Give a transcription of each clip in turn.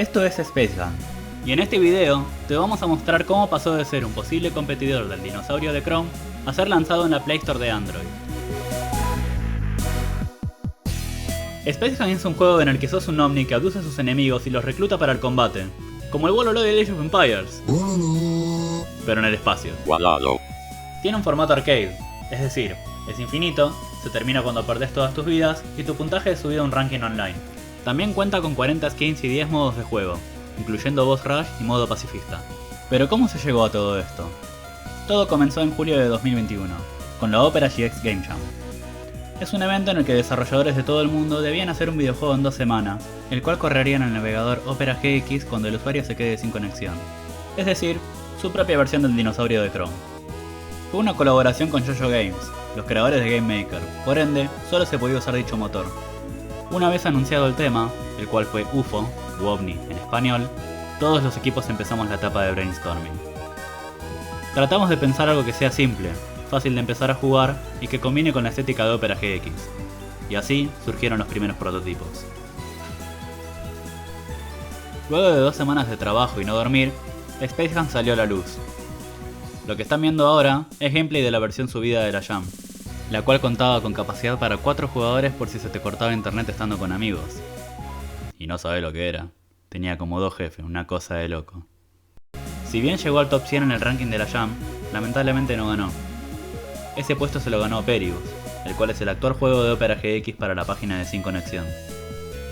Esto es Space Gun, y en este video te vamos a mostrar cómo pasó de ser un posible competidor del dinosaurio de Chrome a ser lanzado en la Play Store de Android. Space Gun es un juego en el que sos un ovni que abduce a sus enemigos y los recluta para el combate, como el Wololo de Age of Empires, pero en el espacio. Tiene un formato arcade, es decir, es infinito, se termina cuando perdés todas tus vidas y tu puntaje es subido a un ranking online. También cuenta con 40 skins y 10 modos de juego, incluyendo Boss Rush y modo pacifista. Pero ¿cómo se llegó a todo esto? Todo comenzó en julio de 2021, con la Opera GX Game Jam. Es un evento en el que desarrolladores de todo el mundo debían hacer un videojuego en 2 semanas, el cual correría en el navegador Opera GX cuando el usuario se quede sin conexión. Es decir, su propia versión del dinosaurio de Chrome. Fue una colaboración con JoJo Games, los creadores de Game Maker, por ende, solo se podía usar dicho motor. Una vez anunciado el tema, el cual fue UFO, u OVNI en español, todos los equipos empezamos la etapa de brainstorming. Tratamos de pensar algo que sea simple, fácil de empezar a jugar y que combine con la estética de Opera GX. Y así surgieron los primeros prototipos. Luego de 2 semanas de trabajo y no dormir, Space Gun salió a la luz. Lo que están viendo ahora es gameplay de la versión subida de la Jam, la cual contaba con capacidad para 4 jugadores por si se te cortaba internet estando con amigos. Y no sabés lo que era, tenía como 2 jefes, una cosa de loco. Si bien llegó al top 100 en el ranking de la Jam, lamentablemente no ganó. Ese puesto se lo ganó Peribus, el cual es el actual juego de Opera GX para la página de Sin Conexión.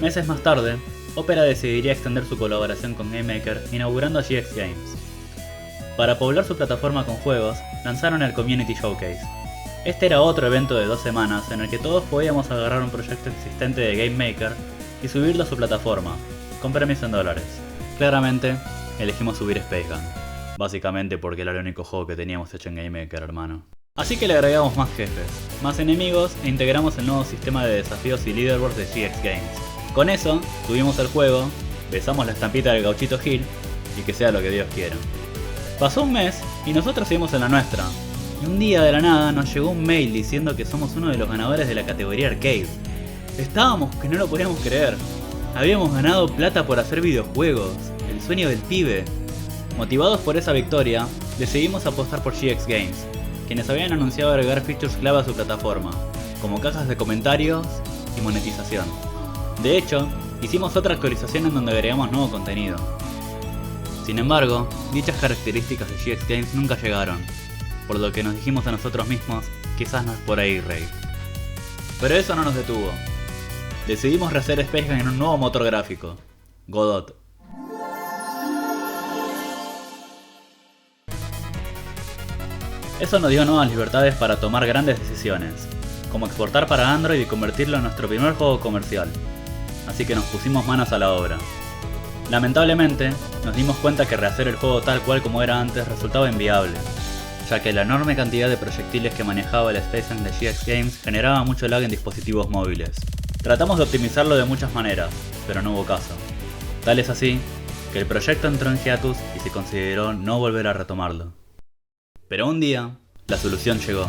Meses más tarde, Opera decidiría extender su colaboración con Game Maker inaugurando GX Games. Para poblar su plataforma con juegos, lanzaron el Community Showcase. Este era otro evento de 2 semanas en el que todos podíamos agarrar un proyecto existente de Game Maker y subirlo a su plataforma, con premios en dólares. Claramente, elegimos subir Space Gun, básicamente porque era el único juego que teníamos hecho en Game Maker, hermano. Así que le agregamos más jefes, más enemigos e integramos el nuevo sistema de desafíos y leaderboards de GX Games. Con eso, subimos el juego, besamos la estampita del gauchito Gil y que sea lo que Dios quiera. Pasó un mes y nosotros seguimos en la nuestra. Y un día de la nada nos llegó un mail diciendo que somos uno de los ganadores de la categoría Arcade. Estábamos que no lo podíamos creer. Habíamos ganado plata por hacer videojuegos, el sueño del pibe. Motivados por esa victoria, decidimos apostar por GX Games, quienes habían anunciado agregar features clave a su plataforma, como cajas de comentarios y monetización. De hecho, hicimos otra actualización en donde agregamos nuevo contenido. Sin embargo, dichas características de GX Games nunca llegaron, por lo que nos dijimos a nosotros mismos, quizás no es por ahí, Rey. Pero eso no nos detuvo. Decidimos rehacer Space Gun en un nuevo motor gráfico, Godot. Eso nos dio nuevas libertades para tomar grandes decisiones, como exportar para Android y convertirlo en nuestro primer juego comercial. Así que nos pusimos manos a la obra. Lamentablemente, nos dimos cuenta que rehacer el juego tal cual como era antes resultaba inviable, ya que la enorme cantidad de proyectiles que manejaba el Space Gun de GX Games generaba mucho lag en dispositivos móviles. Tratamos de optimizarlo de muchas maneras, pero no hubo caso. Tal es así, que el proyecto entró en hiatus y se consideró no volver a retomarlo. Pero un día, la solución llegó.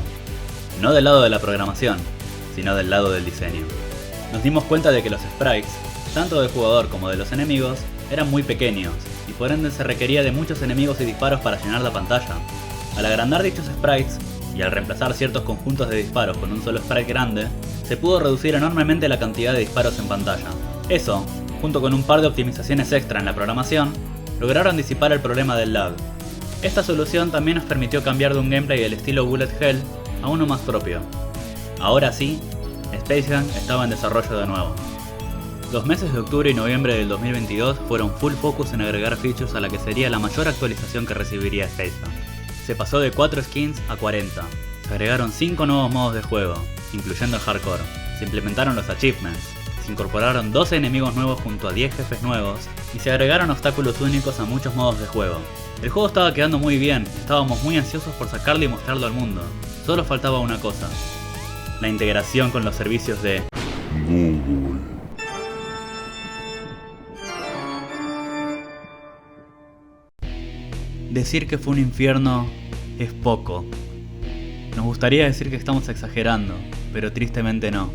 No del lado de la programación, sino del lado del diseño. Nos dimos cuenta de que los sprites, tanto del jugador como de los enemigos, eran muy pequeños, y por ende se requería de muchos enemigos y disparos para llenar la pantalla. Al agrandar dichos sprites, y al reemplazar ciertos conjuntos de disparos con un solo sprite grande, se pudo reducir enormemente la cantidad de disparos en pantalla. Eso, junto con un par de optimizaciones extra en la programación, lograron disipar el problema del lag. Esta solución también nos permitió cambiar de un gameplay del estilo Bullet Hell a uno más propio. Ahora sí, Space Gun estaba en desarrollo de nuevo. Los meses de octubre y noviembre del 2022 fueron full focus en agregar features a la que sería la mayor actualización que recibiría Space Gun. Se pasó de 4 skins a 40, se agregaron 5 nuevos modos de juego, incluyendo el hardcore, se implementaron los achievements, se incorporaron 12 enemigos nuevos junto a 10 jefes nuevos, y se agregaron obstáculos únicos a muchos modos de juego. El juego estaba quedando muy bien, estábamos muy ansiosos por sacarlo y mostrarlo al mundo, solo faltaba una cosa: la integración con los servicios de Google. Decir que fue un infierno es poco. Nos gustaría decir que estamos exagerando, pero tristemente no.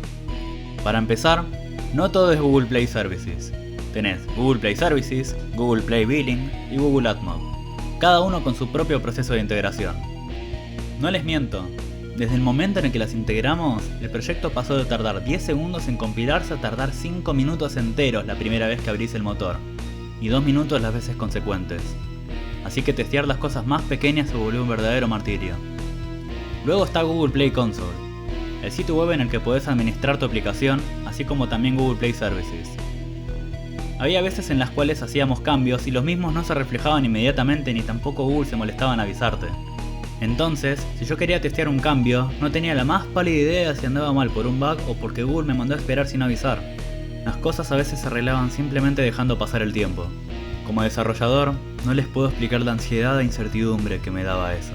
Para empezar, no todo es Google Play Services. Tenés Google Play Services, Google Play Billing y Google AdMob, cada uno con su propio proceso de integración. No les miento, desde el momento en el que las integramos, el proyecto pasó de tardar 10 segundos en compilarse a tardar 5 minutos enteros la primera vez que abrís el motor, y 2 minutos las veces consecuentes. Así que testear las cosas más pequeñas se volvió un verdadero martirio. Luego está Google Play Console, el sitio web en el que podés administrar tu aplicación, así como también Google Play Services. Había veces en las cuales hacíamos cambios y los mismos no se reflejaban inmediatamente ni tampoco Google se molestaba en avisarte. Entonces, si yo quería testear un cambio, no tenía la más pálida idea de si andaba mal por un bug o porque Google me mandó a esperar sin avisar. Las cosas a veces se arreglaban simplemente dejando pasar el tiempo. Como desarrollador, no les puedo explicar la ansiedad e incertidumbre que me daba eso.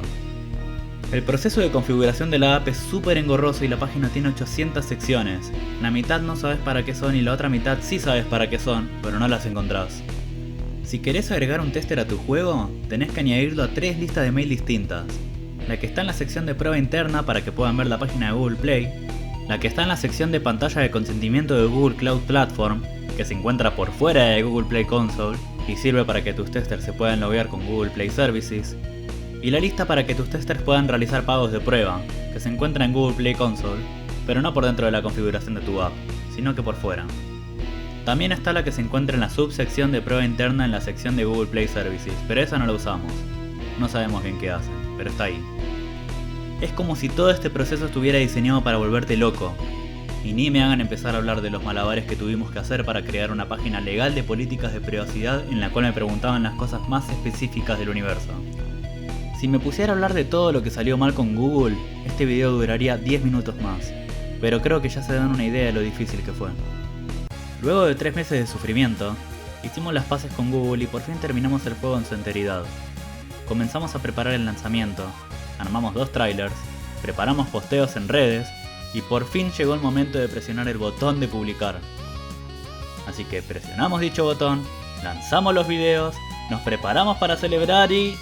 El proceso de configuración de la app es súper engorroso y la página tiene 800 secciones. La mitad no sabes para qué son y la otra mitad sí sabes para qué son, pero no las encontrás. Si querés agregar un tester a tu juego, tenés que añadirlo a 3 listas de mail distintas. La que está en la sección de prueba interna para que puedan ver la página de Google Play, la que está en la sección de pantalla de consentimiento de Google Cloud Platform, que se encuentra por fuera de Google Play Console y sirve para que tus testers se puedan loguear con Google Play Services, y la lista para que tus testers puedan realizar pagos de prueba, que se encuentra en Google Play Console, pero no por dentro de la configuración de tu app, sino que por fuera. También está la que se encuentra en la subsección de prueba interna en la sección de Google Play Services, pero esa no la usamos. No sabemos bien qué hace, pero está ahí. Es como si todo este proceso estuviera diseñado para volverte loco. Y ni me hagan empezar a hablar de los malabares que tuvimos que hacer para crear una página legal de políticas de privacidad en la cual me preguntaban las cosas más específicas del universo. Si me pusiera a hablar de todo lo que salió mal con Google, este video duraría 10 minutos más, pero creo que ya se dan una idea de lo difícil que fue. Luego de 3 meses de sufrimiento, hicimos las paces con Google y por fin terminamos el juego en su enteridad. Comenzamos a preparar el lanzamiento, armamos 2 trailers, preparamos posteos en redes y por fin llegó el momento de presionar el botón de publicar. Así que presionamos dicho botón, lanzamos los videos, nos preparamos para celebrar y...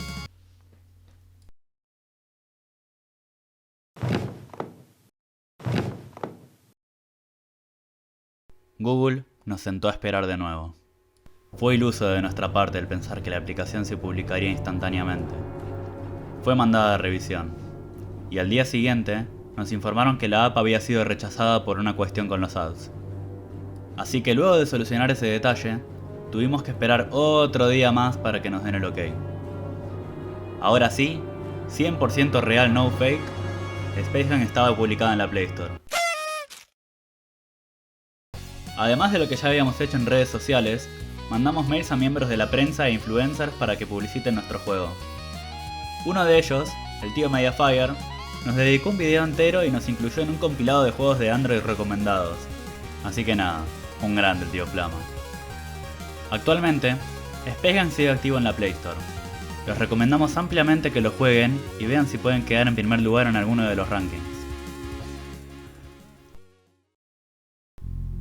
Google nos sentó a esperar de nuevo. Fue iluso de nuestra parte el pensar que la aplicación se publicaría instantáneamente. Fue mandada a revisión, y al día siguiente nos informaron que la app había sido rechazada por una cuestión con los ads. Así que luego de solucionar ese detalle, tuvimos que esperar otro día más para que nos den el ok. Ahora sí, 100% real no fake, Spacegun estaba publicada en la Play Store. Además de lo que ya habíamos hecho en redes sociales, mandamos mails a miembros de la prensa e influencers para que publiciten nuestro juego. Uno de ellos, el tío Mediafire, nos dedicó un video entero y nos incluyó en un compilado de juegos de Android recomendados. Así que nada, un grande el tío Flama. Actualmente, Spacegun sigue activo en la Play Store. Les recomendamos ampliamente que lo jueguen y vean si pueden quedar en primer lugar en alguno de los rankings.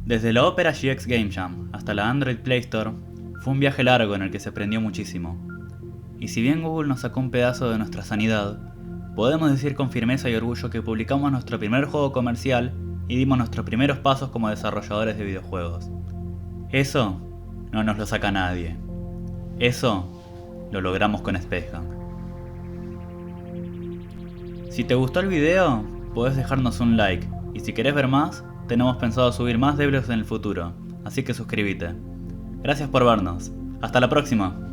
Desde la Opera GX Game Jam hasta la Android Play Store, fue un viaje largo en el que se aprendió muchísimo. Y si bien Google nos sacó un pedazo de nuestra sanidad, podemos decir con firmeza y orgullo que publicamos nuestro primer juego comercial y dimos nuestros primeros pasos como desarrolladores de videojuegos. Eso no nos lo saca nadie. Eso lo logramos con Spacegun. Si te gustó el video, podés dejarnos un like, y si querés ver más, tenemos pensado subir más devlogs en el futuro, así que suscríbete. Gracias por vernos. Hasta la próxima.